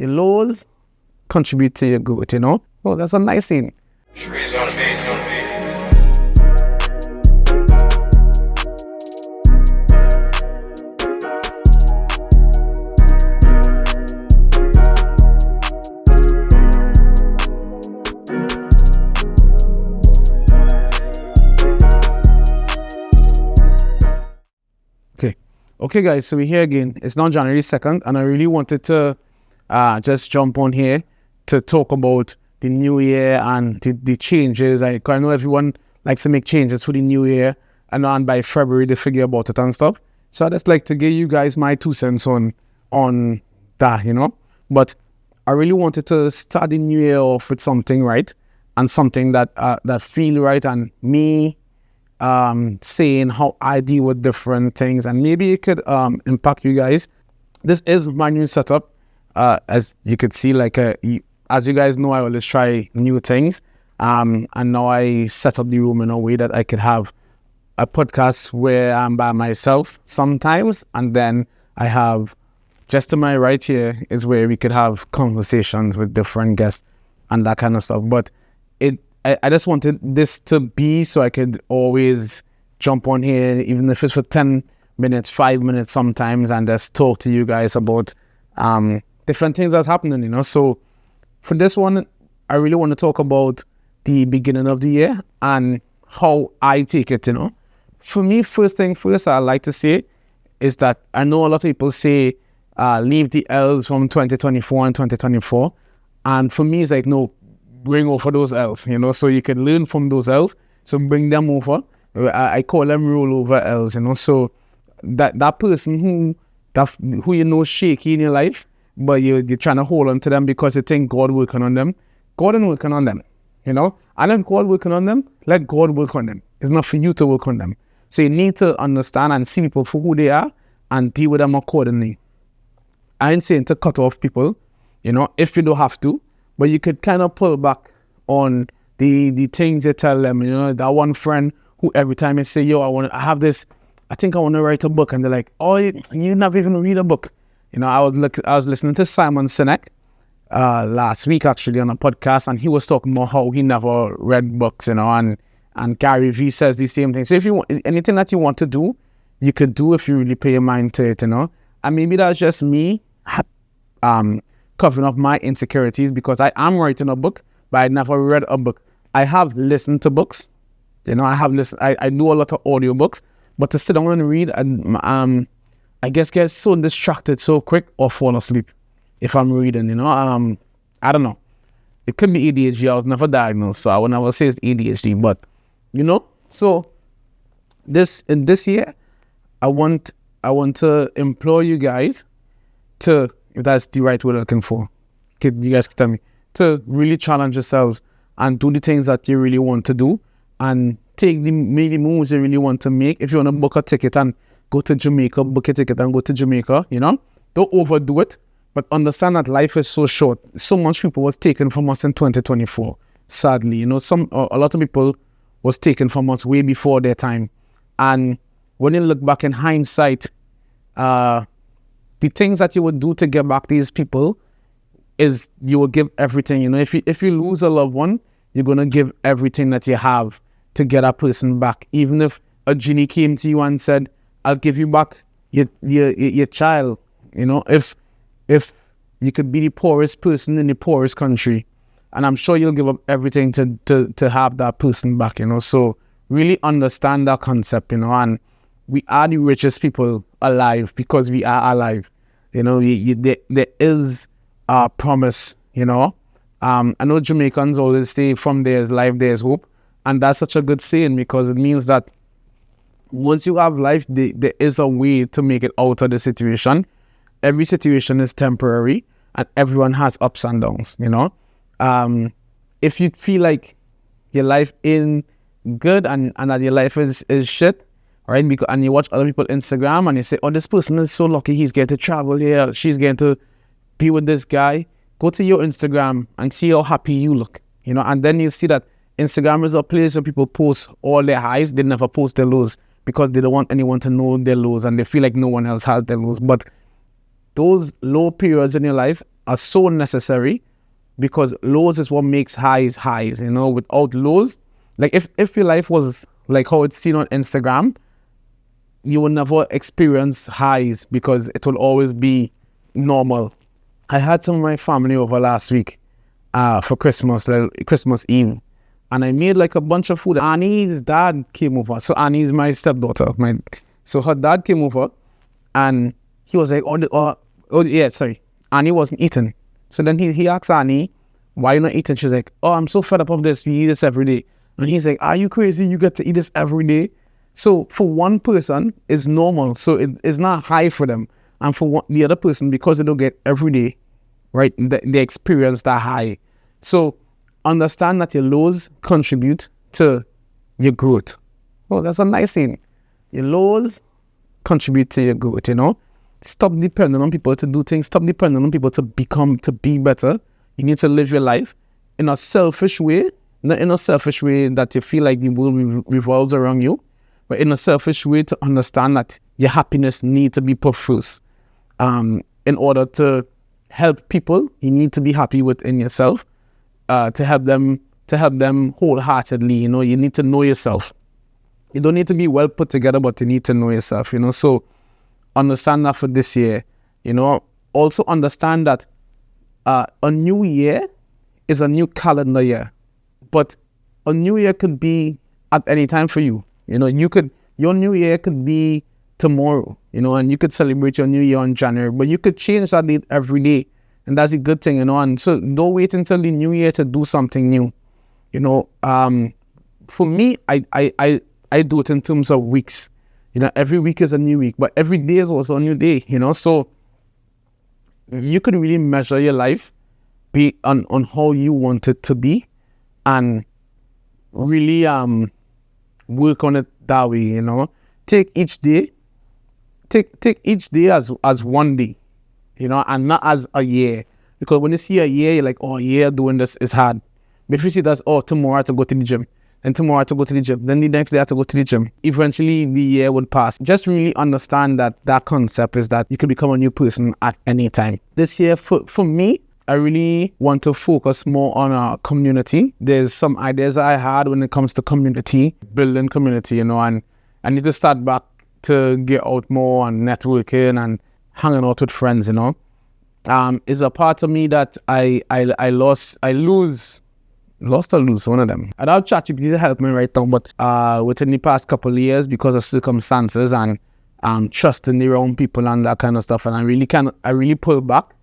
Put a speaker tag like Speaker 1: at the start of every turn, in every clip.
Speaker 1: Your lows contribute to your growth, Oh, that's a nice thing. Okay, guys, so we're here again. It's now January 2nd, and I really wanted to just jump on here to talk about the new year and the changes. I know everyone likes to make changes for the new year, and by February they figure about it and stuff. So I just like to give you guys my 2 cents on that, But I really wanted to start the new year off with something right, and something that feel right, and me saying how I deal with different things, and maybe it could impact you guys. This is my new setup. As you could see, as you guys know, I always try new things. And now I set up the room in a way that I could have a podcast where I'm by myself sometimes, and then I have just to my right here is where we could have conversations with different guests and that kind of stuff. But I just wanted this to be so I could always jump on here, even if it's for 10 minutes, 5 minutes sometimes, and just talk to you guys about different things that's happening, So for this one, I really want to talk about the beginning of the year and how I take it, For me, first thing first, I like to say is that I know a lot of people say leave the L's from 2024 and 2024. And for me, it's like, no, bring over those L's, so you can learn from those L's. So bring them over. I call them rollover L's, So that person who shaky in your life, but you're trying to hold on to them because you think God working on them. God ain't working on them, And if God working on them, let God work on them. It's not for you to work on them. So you need to understand and see people for who they are and deal with them accordingly. I ain't saying to cut off people, if you don't have to. But you could kind of pull back on the things you tell them. That one friend who every time you say, yo, I think I want to write a book. And they're like, oh, you never even read a book. I was listening to Simon Sinek last week, actually, on a podcast. And he was talking about how he never read books, and Gary Vee says the same thing. So if you want anything that you want to do, you could do if you really pay your mind to it, And maybe that's just me covering up my insecurities, because I am writing a book, but I never read a book. I have listened to books, I do a lot of audiobooks, but to sit down and read, I guess get so distracted so quick or fall asleep if I'm reading, I don't know. It could be ADHD. I was never diagnosed, so I would never say it's ADHD, but, so in this year, I want to implore you guys to, if that's the right word I'm looking for, you guys can tell me, to really challenge yourselves and do the things that you really want to do, and take the maybe moves you really want to make. If you want to book a ticket and go to Jamaica, book a ticket and go to Jamaica, don't overdo it, but understand that life is so short. So much people was taken from us in 2024, sadly. A lot of people was taken from us way before their time. And when you look back in hindsight, the things that you would do to get back these people is you will give everything. If you lose a loved one, you're going to give everything that you have to get that person back. Even if a genie came to you and said, I'll give you back your child, if you could be the poorest person in the poorest country, and I'm sure you'll give up everything to have that person back, So really understand that concept, and we are the richest people alive because we are alive. There is a promise, I know Jamaicans always say from there's life, there's hope. And that's such a good saying, because it means that once you have life, there is a way to make it out of the situation. Every situation is temporary, and everyone has ups and downs, If you feel like your life ain't good and that your life is shit, right? And you watch other people Instagram and you say, oh, this person is so lucky, he's getting to travel here, she's getting to be with this guy. Go to your Instagram and see how happy you look, and then you see that Instagram is a place where people post all their highs. They never post their lows because they don't want anyone to know their lows, and they feel like no one else has their lows. But those low periods in your life are so necessary, because lows is what makes highs highs. Without lows, like if your life was like how it's seen on Instagram, you will never experience highs because it will always be normal. I had some of my family over last week for Christmas, like Christmas Eve, and I made like a bunch of food. Annie's dad came over. So Annie's my stepdaughter. So her dad came over, and he was like, Annie wasn't eating. So then he asked Annie, why you not eating? She's like, oh, I'm so fed up of this. We eat this every day. And he's like, are you crazy? You get to eat this every day? So for one person, it's normal. So it's not high for them. And for the other person, because they don't get every day, right, they experience that high. So understand that your lows contribute to your growth. Oh, that's a nice thing. Your lows contribute to your growth, Stop depending on people to do things. Stop depending on people to be better. You need to live your life in a selfish way, not in a selfish way that you feel like the world revolves around you, but in a selfish way to understand that your happiness needs to be put first. In order to help people, you need to be happy within yourself. To help them wholeheartedly. You need to know yourself. You don't need to be well put together, but you need to know yourself. So understand that for this year. Also understand that a new year is a new calendar year, but a new year could be at any time for you. Your new year could be tomorrow, and you could celebrate your new year in January, but you could change that date every day. And that's a good thing, and so don't wait until the new year to do something new. For me, I do it in terms of weeks. Every week is a new week, but every day is also a new day, so you can really measure your life on how you want it to be, and really work on it that way. Take each day as one day, and not as a year. Because when you see a year, you're like, oh, a year doing this is hard. But if you see that's, oh, tomorrow I have to go to the gym, then tomorrow I have to go to the gym, then the next day I have to go to the gym, eventually the year would pass. Just really understand that concept is that you can become a new person at any time. This year, for me, I really want to focus more on our community. There's some ideas I had when it comes to community, building community, and I need to start back to get out more and networking and hanging out with friends, is a part of me that I lose one of them. I don't have ChatGPT to help me right now, but within the past couple of years, because of circumstances and trusting the wrong people and that kind of stuff, and I really pull back.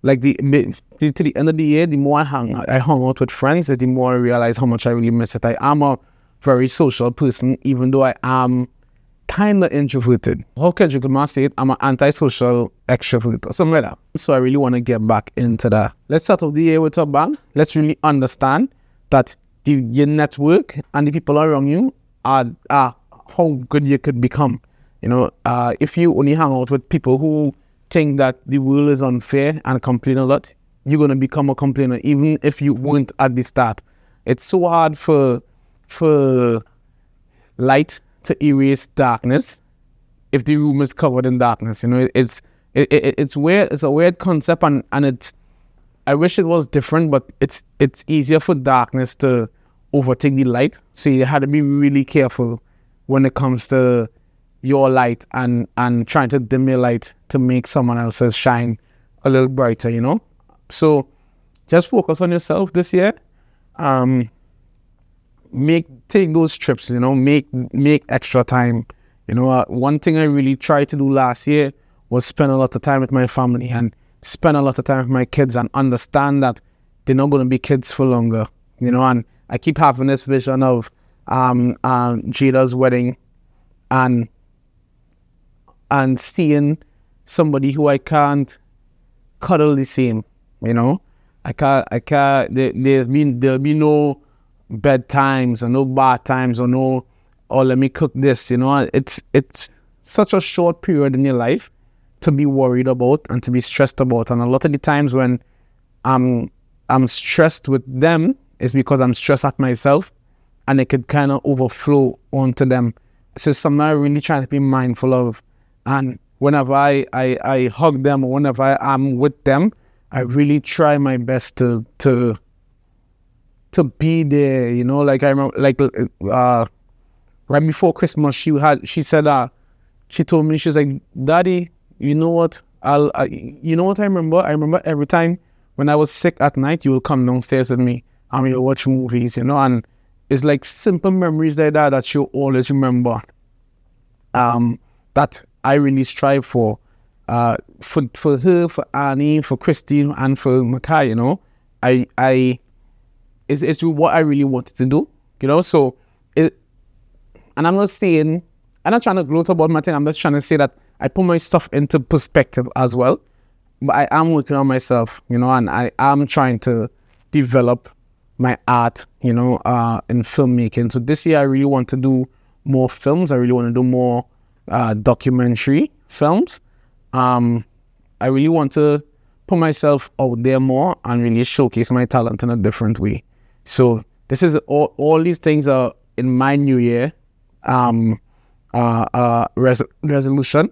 Speaker 1: Like to the end of the year, the more I hung out with friends, the more I realize how much I really miss it. I am a very social person, even though I am kind of introverted. How Kendrick Lamar say it? I'm an antisocial extrovert or something like that. So I really want to get back into that. Let's start off the year with a bang. Let's really understand that your network and the people around you are how good you could become. If you only hang out with people who think that the world is unfair and complain a lot, you're going to become a complainer, even if you weren't at the start. It's so hard for light to erase darkness if the room is covered in darkness. It's weird. It's a weird concept, and I wish it was different, but it's easier for darkness to overtake the light. So you had to be really careful when it comes to your light and trying to dim your light to make someone else's shine a little brighter, So just focus on yourself this year. Take those trips, make extra time. One thing I really tried to do last year was spend a lot of time with my family and spend a lot of time with my kids and understand that they're not going to be kids for longer, and I keep having this vision of Jada's wedding and seeing somebody who I can't cuddle the same, I can't, there'll be no bedtimes or no bath times or no, or let me cook this, it's such a short period in your life to be worried about and to be stressed about. And a lot of the times when I'm stressed with them is because I'm stressed at myself, and it could kind of overflow onto them. So it's something I really try to be mindful of. And whenever I hug them or whenever I'm with them, I really try my best to be there, like I remember, like right before Christmas, she told me, she was like, Daddy, you know what? You know what I remember? I remember every time when I was sick at night, you will come downstairs with me and we'll watch movies, and it's like simple memories like that that she'll always remember. That I really strive for her, for Annie, for Christine, and for Makai, it's what I really wanted to do, so and I'm not saying, I'm not trying to gloat about my thing. I'm just trying to say that I put my stuff into perspective as well. But I am working on myself, and I am trying to develop my art, in filmmaking. So this year I really want to do more films. I really want to do more documentary films. I really want to put myself out there more and really showcase my talent in a different way. So this is all these things are in my new year resolution.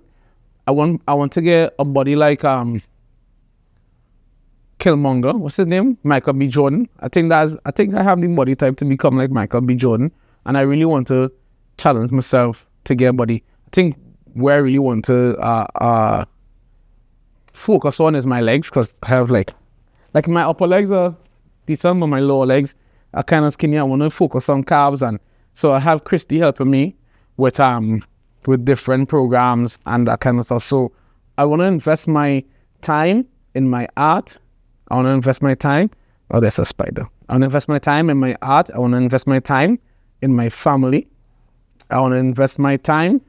Speaker 1: I want to get a body like Killmonger. What's his name? Michael B. Jordan. I think I have the body type to become like Michael B. Jordan, and I really want to challenge myself to get a body. I think where I really want to focus on is my legs, because I have like my upper legs are decent, but my lower legs are kind of skinny. I want to focus on calves, and so I have Christy helping me with different programs and that kind of stuff. So I want to invest my time in my art. I want to invest my time. Oh, there's a spider. I want to invest my time in my art. I want to invest my time in my family. I want to invest my time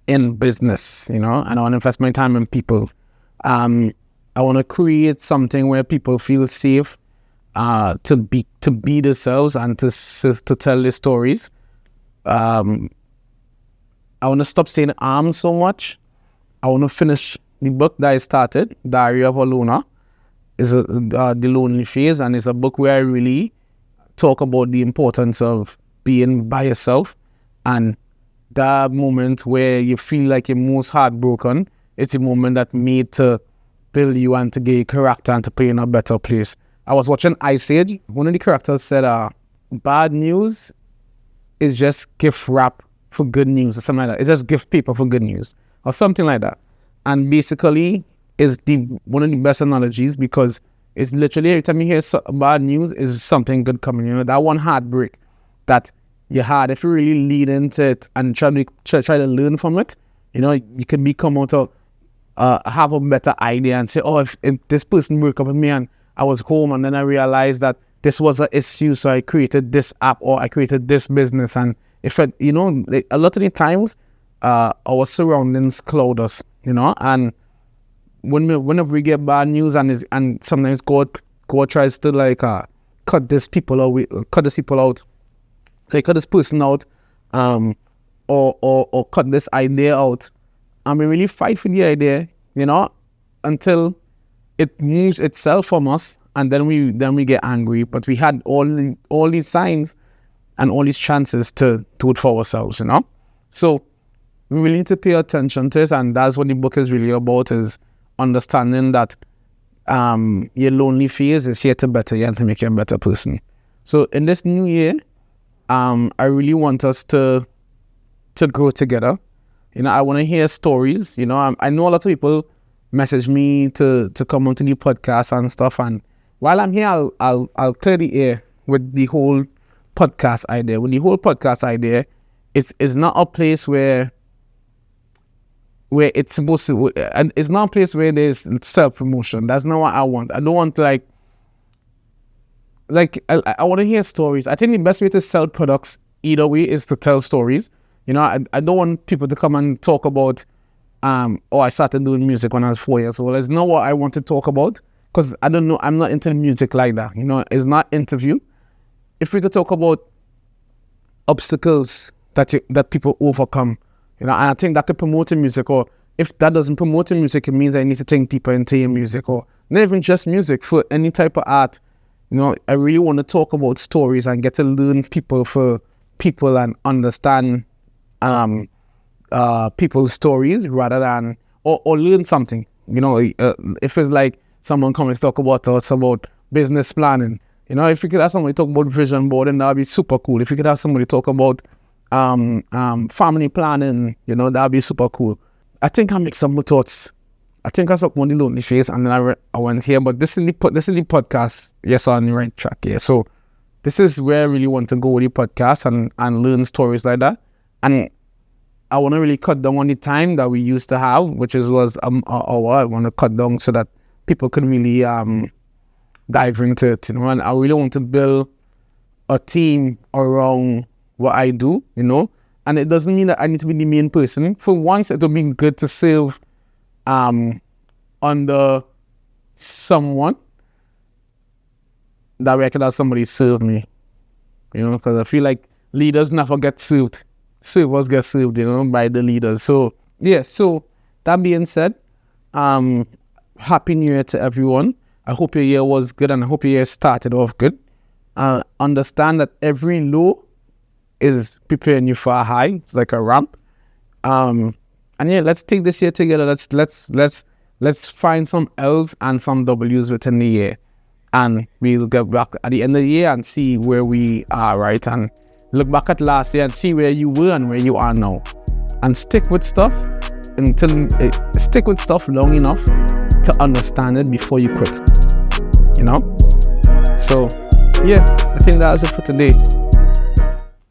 Speaker 1: in business, and I want to invest my time in people. I want to create something where people feel safe to be themselves and to tell their stories. I want to stop saying so much. I want to finish the book that I started, Diary of a Loner. Is The Lonely Phase, and it's a book where I really talk about the importance of being by yourself, and that moment where you feel like you're most heartbroken, it's a moment that made to build you and to get your character and to put you in a better place. I was watching Ice Age. One of the characters said, bad news is just gift wrap for good news, or something like that. It's just gift paper for good news, or something like that. And basically, is one of the best analogies, because it's literally every time you hear bad news is something good coming. That one heartbreak that you had, if you really lead into it and try to learn from it, you can become out of have a better idea and say, oh, if this person broke up with me and I was home and then I realized that this was an issue, so I created this app or I created this business. And if a lot of the times our surroundings cloud us, and whenever we get bad news and sometimes God tries to cut this people out, like cut this person out, or cut this idea out, and we really fight for the idea, until it moves itself from us, and then we get angry. But we had all these signs and all these chances to do it for ourselves, So we really need to pay attention to it, and that's what the book is really about, is understanding that your lonely phase is here to better you and to make you a better person. So in this new year, I really want us to grow together. I want to hear stories. I know a lot of people message me to come onto the podcast and stuff, and while I'm here, I'll clear the air with the whole podcast idea. With the whole podcast idea, it's not a place where it's supposed to, and it's not a place where there's self-promotion. That's not what I want. I don't want to I want to hear stories. I think the best way to sell products either way is to tell stories. I don't want people to come and talk about, I started doing music when I was 4 years old. It's not what I want to talk about, because I don't know, I'm not into music like that. It's not interview. If we could talk about obstacles that people overcome, and I think that could promote the music, or if that doesn't promote the music, it means I need to think deeper into your music, or not even just music, for any type of art. I really want to talk about stories and get to learn people and understand people's stories rather than, or learn something. If it's like someone come and talk about us about business planning. You know, if you could have somebody talk about vision board, then that'd be super cool. If you could have somebody talk about family planning, you know, that'd be super cool. I think I make some more thoughts. I think I sucked on the lonely face, and then I went here. But this is the podcast. Yes, on the right track. Yeah. So this is where I really want to go with the podcast and learn stories like that. And I want to really cut down on the time that we used to have, which was an hour. I want to cut down so that people can really dive into it. You know, and I really want to build a team around what I do. You know, and it doesn't mean that I need to be the main person. For once, it would be good to serve under someone. That way I can have somebody serve me. You know, because I feel like leaders never get served. Servers get served, you know, by the leaders. So, yeah, so that being said, Happy New Year to everyone. I hope your year was good, and I hope your year started off good. Understand that every low is preparing you for a high. It's like a ramp. And yeah, let's take this year together. Let's find some L's and some W's within the year. And we'll get back at the end of the year and see where we are, right? And look back at last year and see where you were and where you are now. And stick with stuff long enough to understand it before you quit. You know? So, yeah, I think that's it for today.